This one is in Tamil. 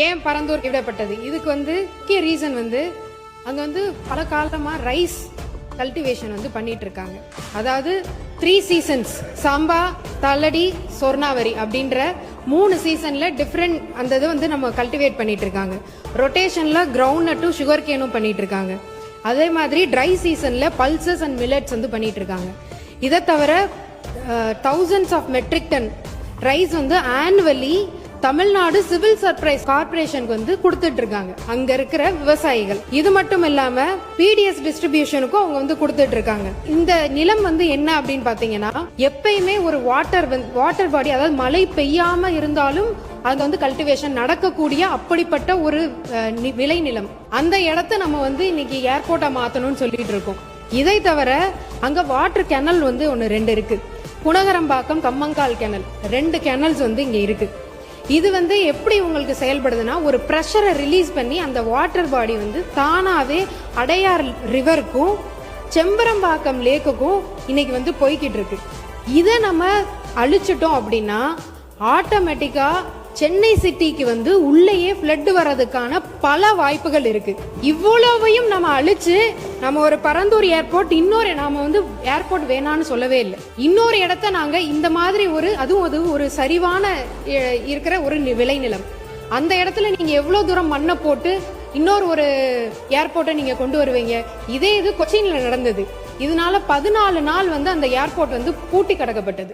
ஏன் பரந்தூர் விடப்பட்டது? இதுக்கு முக்கிய ரீசன் அங்க பல காலமா ரைஸ் கல்டிவேஷன் பண்ணிட்டு இருக்காங்க. அதாவது 3 சீசன்ஸ் சாம்பா, தலடி, சொர்ணாவரி அப்படின்ற 3 சீசன்ல டிஃப்ரெண்ட் அந்த இது நம்ம கல்டிவேட் பண்ணிட்டு இருக்காங்க. ரொட்டேஷன்ல கிரவுண்ட் நட்டும் சுகர் கேனும் பண்ணிட்டு இருக்காங்க. அதே மாதிரி ட்ரை சீசன்ல பல்சஸ் அண்ட் மில்லட்ஸ் பண்ணிட்டு இருக்காங்க. இதை தவிர thousands of metric ton rice annually Tamil Nadu civil supplies கார்பரேஷனுக்கு கொடுத்துட்டு இருக்காங்க அங்க இருக்கிற விவசாயிகள். இது மட்டும் இல்லாம பிடிஎஸ் டிஸ்ட்ரிபியூஷனுக்கும் அவங்க கொடுத்துட்டு இருக்காங்க. இந்த நிலம் என்ன அப்படின்னு பாத்தீங்கன்னா, எப்பயுமே ஒரு வாட்டர் பாடி, அதாவது மழை பெய்யாம இருந்தாலும் அது கல்டிவேஷன் நடக்கக்கூடிய அப்படிப்பட்ட ஒரு விளை நிலம். அந்த இடத்த நம்ம இன்னைக்கு ஏர்போர்ட்டா மாத்தணும்னு சொல்லிட்டு இருக்கோம். இதை தவிர அங்க வாட்டர் கேனல் 2 இருக்கு. குணகரம்பாக்கம், கம்மங்கால் கேனல் 2 கேனல்ஸ் இங்க இருக்கு. இது எப்படி உங்களுக்கு செயல்படுதுன்னா, ஒரு பிரஷரை ரிலீஸ் பண்ணி அந்த வாட்டர் பாடி தானாவே அடையார் ரிவருக்கும் செம்பரம்பாக்கம் லேக்குக்கும் இன்னைக்கு போய்கிட்டு இருக்கு. இதை நம்ம அழிச்சிட்டோம் அப்படின்னா ஆட்டோமேட்டிக்கா சென்னை சிட்டிக்கு உள்ளேயே ஃப்ளட் வர்றதுக்கான பல வாய்ப்புகள் இருக்கு. இவ்வளவையும் நம்ம அழிச்சு நம்ம ஒரு பரந்தூர் ஏர்போர்ட், இன்னொரு நாம ஏர்போர்ட் வேணான்னு சொல்லவே இல்லை. இன்னொரு இடத்த நாங்க இந்த மாதிரி அதுவும் ஒரு சரிவான இருக்கிற ஒரு விளைநிலம், அந்த இடத்துல நீங்க எவ்வளவு தூரம் மண்ணை போட்டு இன்னொரு ஒரு ஏர்போர்ட்டை நீங்க கொண்டு வருவீங்க? இது கொச்சின்ல நடந்தது. இதனால 14 நாள் அந்த ஏர்போர்ட் பூட்டி கிடக்கப்பட்டது.